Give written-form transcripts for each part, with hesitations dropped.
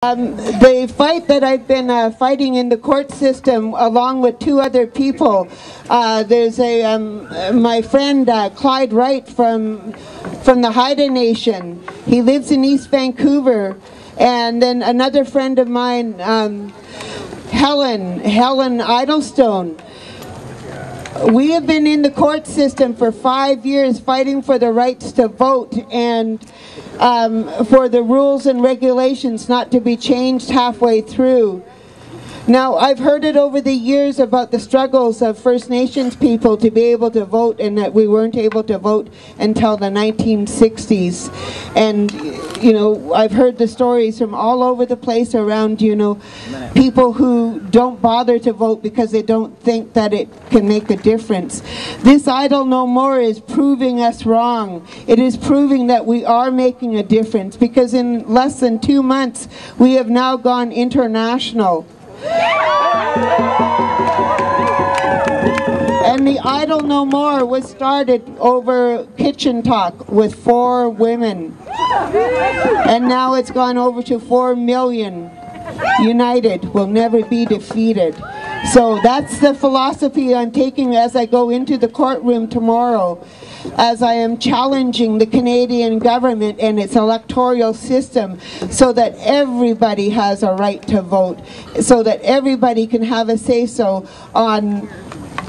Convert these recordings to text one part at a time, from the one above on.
The fight that I've been fighting in the court system along with two other people, there's my friend Clyde Wright from the Haida Nation. He lives in East Vancouver. And then another friend of mine, Helen Idlestone. We have been in the court system for 5 years fighting for the rights to vote and for the rules and regulations not to be changed halfway through. Now, I've heard it over the years about the struggles of First Nations people to be able to vote, and that we weren't able to vote until the 1960s. And, you know, I've heard the stories from all over the place around, you know, people who don't bother to vote because they don't think that it can make a difference. This Idle No More is proving us wrong. It is proving that we are making a difference, because in less than 2 months, we have now gone international. And the Idle No More was started over kitchen talk with 4 women. And now it's gone over to 4 million. United will never be defeated. So that's the philosophy I'm taking as I go into the courtroom tomorrow, as I am challenging the Canadian government and its electoral system, so that everybody has a right to vote, so that everybody can have a say-so on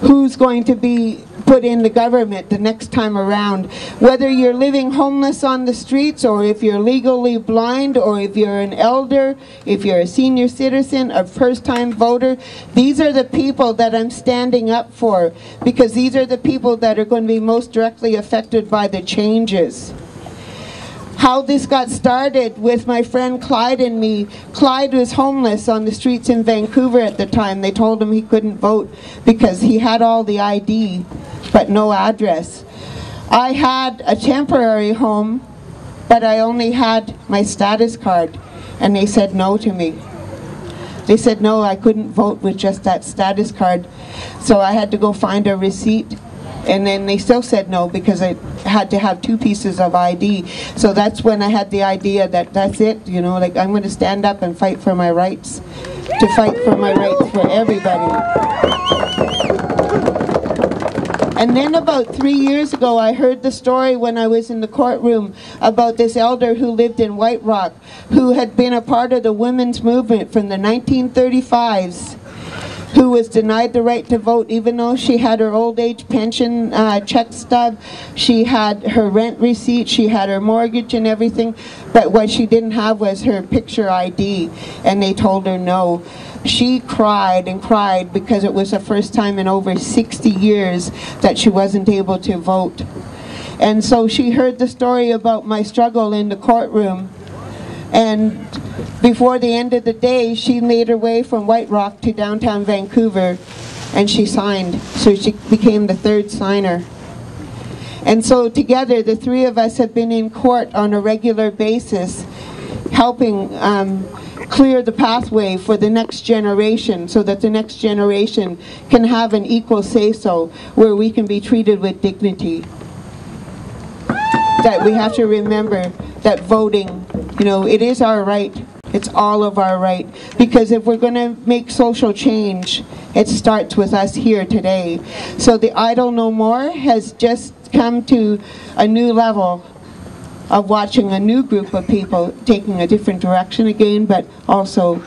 who's going to be put in the government the next time around. Whether you're living homeless on the streets, or if you're legally blind, or if you're an elder, if you're a senior citizen, a first-time voter, these are the people that I'm standing up for, because these are the people that are going to be most directly affected by the changes. How this got started with my friend Clyde and me. Clyde was homeless on the streets in Vancouver at the time. They told him he couldn't vote because he had all the ID but no address. I had a temporary home, but I only had my status card, and they said no to me. They said no, I couldn't vote with just that status card, so I had to go find a receipt. And then they still said no, because I had to have 2 pieces of ID. So that's when I had the idea that that's it, you know, like I'm going to stand up and fight for my rights, to fight for my rights for everybody. And then about 3 years ago, I heard the story when I was in the courtroom about this elder who lived in White Rock, who had been a part of the women's movement from the 1935s. Who was denied the right to vote, even though she had her old age pension check stub, she had her rent receipt, she had her mortgage and everything, but what she didn't have was her picture ID, and they told her no. She cried and cried because it was the first time in over 60 years that she wasn't able to vote. And so she heard the story about my struggle in the courtroom, and before the end of the day, she made her way from White Rock to downtown Vancouver, and she signed. So she became the 3rd signer. And so together, the 3 of us have been in court on a regular basis, helping clear the pathway for the next generation, so that the next generation can have an equal say-so, where we can be treated with dignity. That we have to remember that voting, you know, it is our right. It's all of our right. Because if we're going to make social change, it starts with us here today. So the Idle No More has just come to a new level of watching a new group of people taking a different direction again, but also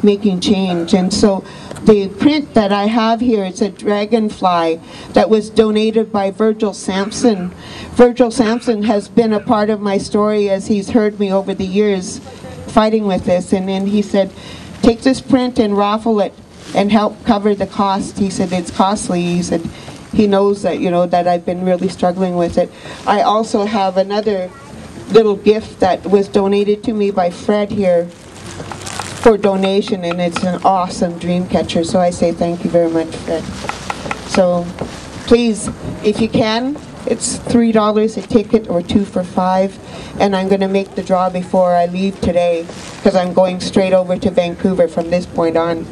making change. And so the print that I have here, it's a dragonfly that was donated by Virgil Sampson. Virgil Sampson has been a part of my story as he's heard me over the years fighting with this, and then he said, take this print and raffle it and help cover the cost. He said it's costly. He said he knows that, you know, that I've been really struggling with it. I also have another little gift that was donated to me by Fred here for donation, and it's an awesome dream catcher, so I say thank you very much, Fred. So please, if you can, it's $3 a ticket or 2 for $5, and I'm going to make the draw before I leave today, because I'm going straight over to Vancouver from this point on.